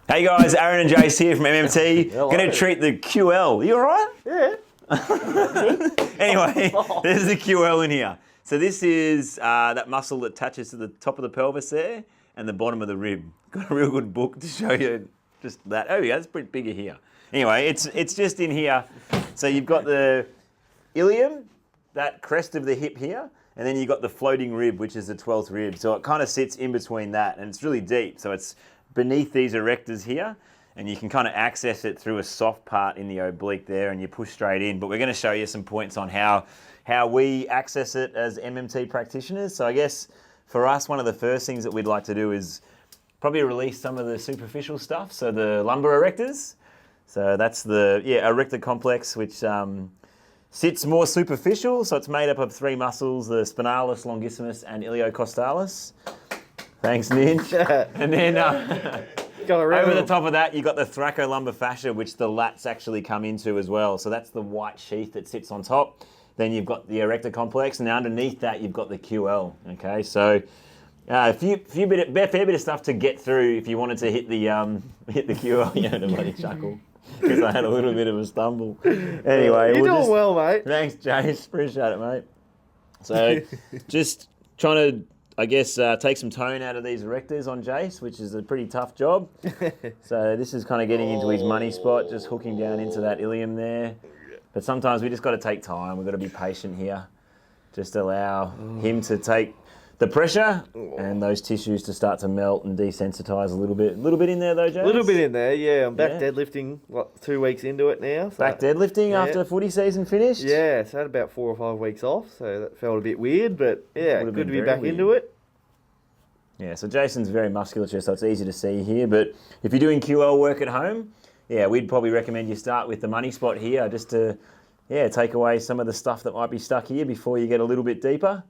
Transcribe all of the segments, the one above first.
Hey guys, Aaron and Jace here from MMT. Going to treat the QL. You alright? Yeah. Anyway, there's the QL in here. So this is that muscle that attaches to the top of the pelvis there and the bottom of the rib. Got a real good book to show you just that. Oh yeah, it's pretty bigger here. Anyway, it's just in here. So you've got the ilium, that crest of the hip here, and then you've got the floating rib, which is the 12th rib. So it kind of sits in between that, and it's really deep. So it's beneath these erectors here, and you can kind of access it through a soft part in the oblique there, and you push straight in. But we're going to show you some points on how we access it as MMT practitioners. So I guess for us, one of the first things that we'd like to do is probably release some of the superficial stuff. So the lumbar erectors. So that's the erector complex, which sits more superficial. So it's made up of three muscles: the spinalis, longissimus, and iliocostalis. Thanks, Ninj. And then over the top of that, you've got the thoracolumbar fascia, which the lats actually come into as well. So that's the white sheath that sits on top. Then you've got the erector complex, and underneath that, you've got the QL. Okay, so fair bit of stuff to get through if you wanted to hit the QL. You know, the bloody chuckle, because I had a little bit of a stumble. Anyway, you're doing well, mate. Thanks, Jace. Appreciate it, mate. So just trying to, I guess, take some tone out of these erectors on Jace, which is a pretty tough job. So this is kind of getting into his money spot, just hooking down into that ilium there. But sometimes we just got to take time. We've got to be patient here. Just allow him to take the pressure and those tissues to start to melt and desensitize a little bit. A little bit in there though, Jace? A little bit in there, yeah. I'm back deadlifting, 2 weeks into it now. So. Back deadlifting after footy season finished? Yeah, so I had about 4 or 5 weeks off, so that felt a bit weird, but yeah, good to be back into it. Yeah, so Jason's very musculature, so it's easy to see here. But if you're doing QL work at home, we'd probably recommend you start with the money spot here, just to take away some of the stuff that might be stuck here before you get a little bit deeper.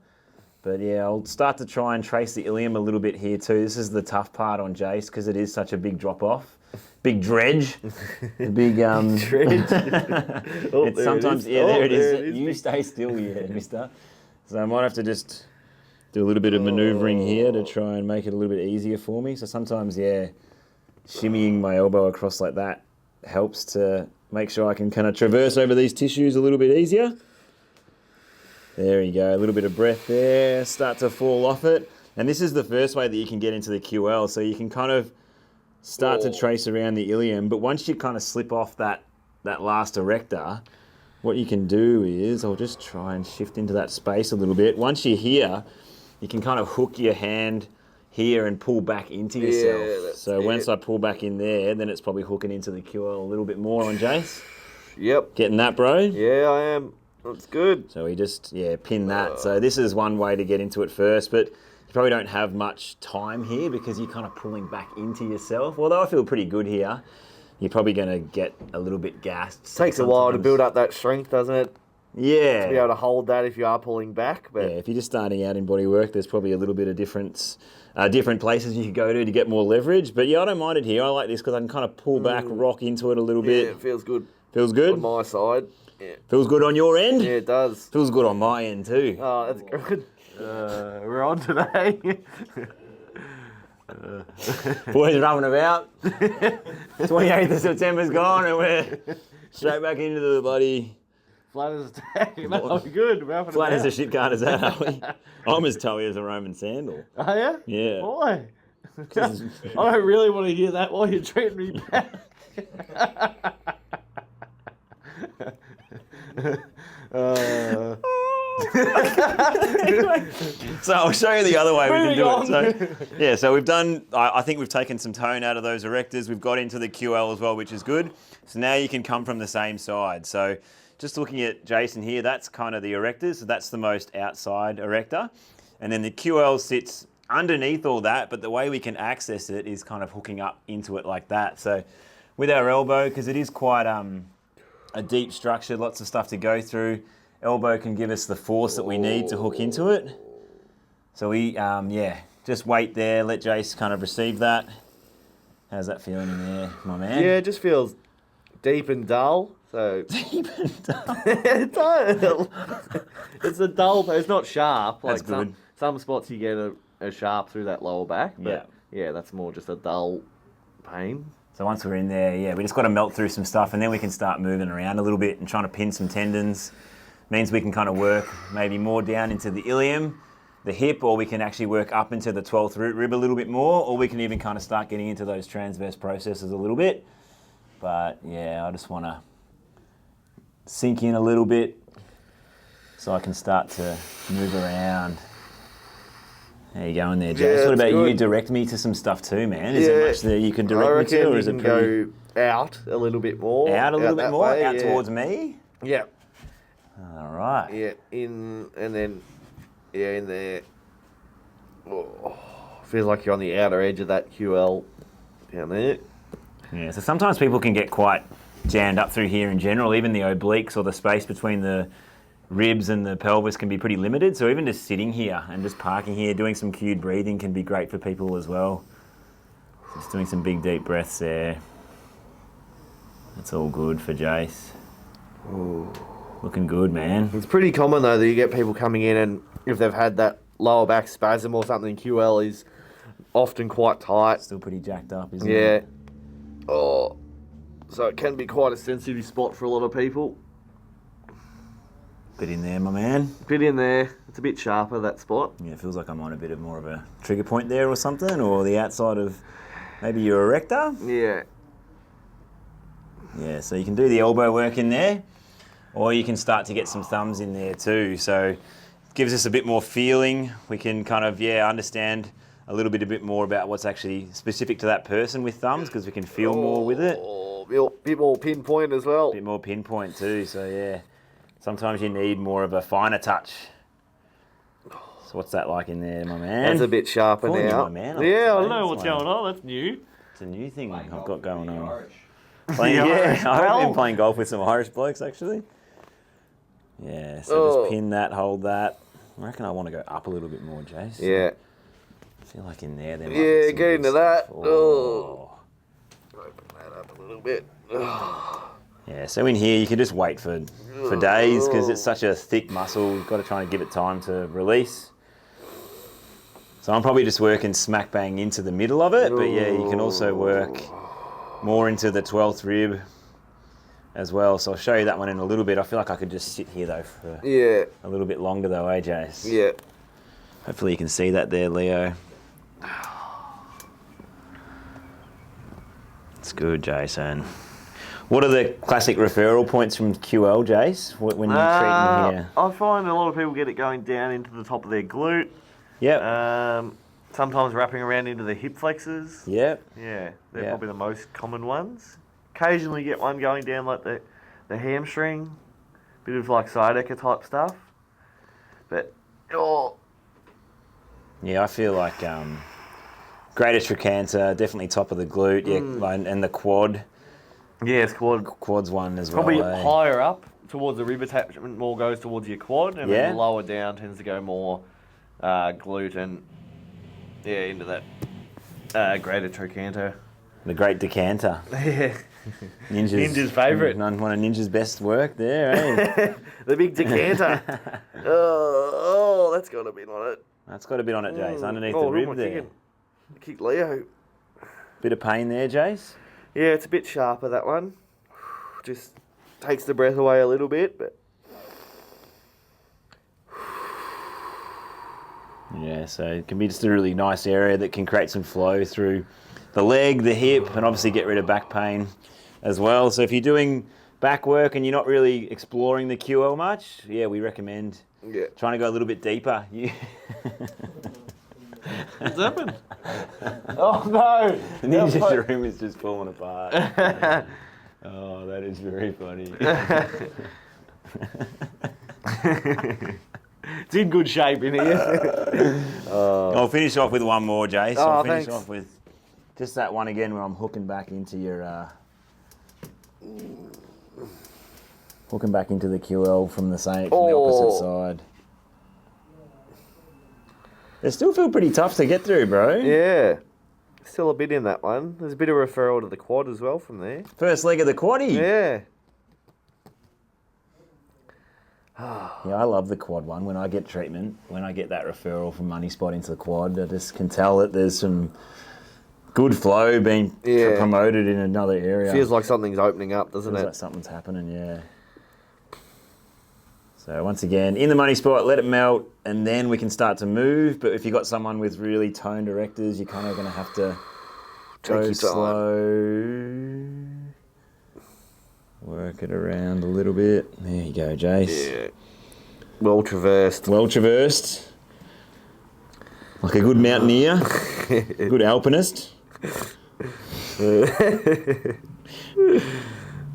But I'll start to try and trace the ilium a little bit here too. This is the tough part on Jace because it is such a big drop off. Big dredge. Big dredge. It's sometimes there it is. You stay still here, mister. So I might have to just do a little bit of manoeuvring here to try and make it a little bit easier for me. So sometimes, shimmying my elbow across like that helps to make sure I can kind of traverse over these tissues a little bit easier. There you go, a little bit of breath there, start to fall off it. And this is the first way that you can get into the QL. So you can kind of start to trace around the ilium, but once you kind of slip off that last erector, what you can do is, I'll just try and shift into that space a little bit. Once you're here, you can kind of hook your hand here and pull back into yourself. So once I pull back in there, then it's probably hooking into the QL a little bit more on Jace. Yep. Getting that, bro? Yeah, I am. That's good. So we just, pin that. So this is one way to get into it first, but you probably don't have much time here because you're kind of pulling back into yourself. Although I feel pretty good here, you're probably going to get a little bit gassed. Takes a while to build up that strength, doesn't it? Yeah. To be able to hold that if you are pulling back. But if you're just starting out in bodywork, there's probably a little bit of different places you could go to get more leverage. But I don't mind it here. I like this because I can kind of pull back, rock into it a little bit. Yeah, it feels good. Feels good? On my side. Yeah. Feels good on your end? Yeah, it does. Feels good on my end too. Oh, that's good. We're on today. Boys rubbing about. 28th of September's gone and we're straight back into the bloody... Flat as a tag. No, good. Flat as a shit cart as that, are we? I'm as toey as a Roman sandal. Oh, yeah? Yeah. Why? I don't really want to hear that while you're treating me back. So I'll show you the other way we can do it. So we've done, I think we've taken some tone out of those erectors. We've got into the QL as well, which is good. So now you can come from the same side. So just looking at Jason here, that's kind of the erectors. So that's the most outside erector. And then the QL sits underneath all that, but the way we can access it is kind of hooking up into it like that. So with our elbow, because it is quite a deep structure, lots of stuff to go through, elbow can give us the force that we need to hook into it. So we, just wait there, let Jace kind of receive that. How's that feeling in there, my man? Yeah, it just feels deep and dull. So Deep and dull. It's a dull, it's not sharp. That's Like good. some spots you get a sharp through that lower back. But yeah, that's more just a dull pain. So once we're in there, yeah, we just got to melt through some stuff, and then we can start moving around a little bit and trying to pin some tendons. Means we can kind of work maybe more down into the ilium, the hip, or we can actually work up into the 12th root rib a little bit more, or we can even kind of start getting into those transverse processes a little bit. But yeah, I just want to sink in a little bit so I can start to move around. How you going there, Jace? What about you? Direct me to some stuff too, man. Is there much that you can direct me to, or is it pretty... go out a little bit more? Out a little bit more? Way, out towards me? Yeah. All right. Yeah, in there. Oh, feels like you're on the outer edge of that QL down there. Yeah, so sometimes people can get quite jammed up through here in general. Even the obliques or the space between the ribs and the pelvis can be pretty limited. So even just sitting here and just parking here, doing some cued breathing can be great for people as well. Just doing some big deep breaths there. That's all good for Jace. Ooh. Looking good, man. It's pretty common though that you get people coming in and if they've had that lower back spasm or something, QL is often quite tight. Still pretty jacked up, isn't it? Yeah. Oh, so it can be quite a sensitive spot for a lot of people. Bit in there, my man. Bit in there. It's a bit sharper, that spot. Yeah, it feels like I'm on a bit of more of a trigger point there or something, or the outside of maybe your erector. Yeah. Yeah, so you can do the elbow work in there, or you can start to get some thumbs in there too. So it gives us a bit more feeling. We can kind of, understand a bit more about what's actually specific to that person with thumbs, because we can feel more with it. A bit more pinpoint as well. A bit more pinpoint too, so yeah. Sometimes you need more of a finer touch. So what's that like in there, my man? That's a bit sharper Calling you now. my man, Yeah, I know what's going on. That's new. It's a new thing I've got going on. Irish. I've been playing golf with some Irish blokes actually. Yeah, so just pin that, hold that. I reckon I want to go up a little bit more, Jace. Yeah. I feel like in there might be some get good into stuff. that. Oh. Open that up a little bit. Yeah, so in here you can just wait for days because it's such a thick muscle. You've got to try and give it time to release. So I'm probably just working smack bang into the middle of it, but yeah, you can also work more into the 12th rib as well. So I'll show you that one in a little bit. I feel like I could just sit here though for a little bit longer though, Jace? Yeah. Hopefully you can see that there, Leo. It's good, Jason. What are the classic referral points from QL, Jace, when you're treating here? I find a lot of people get it going down into the top of their glute. Yep. Sometimes wrapping around into the hip flexors. Yep. Yeah, they're probably the most common ones. Occasionally get one going down like the hamstring, bit of like Sciatica type stuff. But, Yeah, I feel like greater trochanter, definitely top of the glute, and the quad. Yeah, it's Quad's one as well. probably higher up towards the rib attachment, more goes towards your quad, and then lower down tends to go more glute and into that greater trochanter. The great decanter. Yeah. Ninja's favourite. One of Ninja's best work there, eh? The big decanter. That's got a bit on it. That's got a bit on it, Jace, underneath the rib there. Kick Leo. Bit of pain there, Jace? Yeah, it's a bit sharper, that one. Just takes the breath away a little bit, but... Yeah, so it can be just a really nice area that can create some flow through the leg, the hip, and obviously get rid of back pain as well. So if you're doing back work and you're not really exploring the QL much, we recommend trying to go a little bit deeper. What's happened? Oh no! The Ninja's room is just falling apart. Oh, that is very funny. It's in good shape in here. I'll finish off with one more, Jace. I'll finish thanks. off with just that one again where I'm hooking back into your... hooking back into the QL from the opposite side. They still feel pretty tough to get through, bro. Yeah. Still a bit in that one. There's a bit of referral to the quad as well from there. First leg of the quaddie. Yeah. Yeah, I love the quad one. When I get treatment, when I get that referral from Money Spot into the quad, I just can tell that there's some good flow being Yeah. promoted in another area. Feels like something's opening up, doesn't Feels it? like something's happening, yeah. So once again, in the money spot, let it melt, and then we can start to move. But if you've got someone with really toned directors, you're kind of going to have to Take go your time. slow. Work it around a little bit. There you go, Jace. Yeah. Well traversed. Well traversed. Like a good mountaineer. Good alpinist.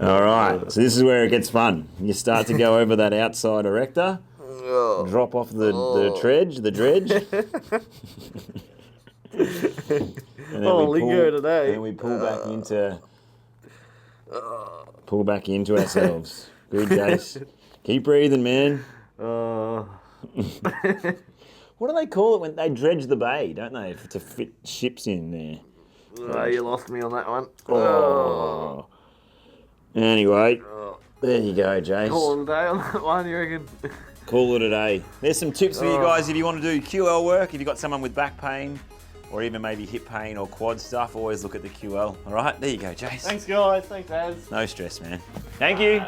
All right, so this is where it gets fun. You start to go over that outside erector, drop off the dredge, and then Oh, lingo today. And we pull back into ourselves. Good, Jace. Keep breathing, man. What do they call it when they dredge the bay, don't they, to fit ships in there? You lost me on that one. Oh. Anyway, there you go, Jace. Call it a day on that one, you reckon? Call it a day. There's some tips for you guys if you want to do QL work. If you've got someone with back pain or even maybe hip pain or quad stuff, always look at the QL. All right, there you go, Jace. Thanks, guys. Thanks, Az. No stress, man. Thank you.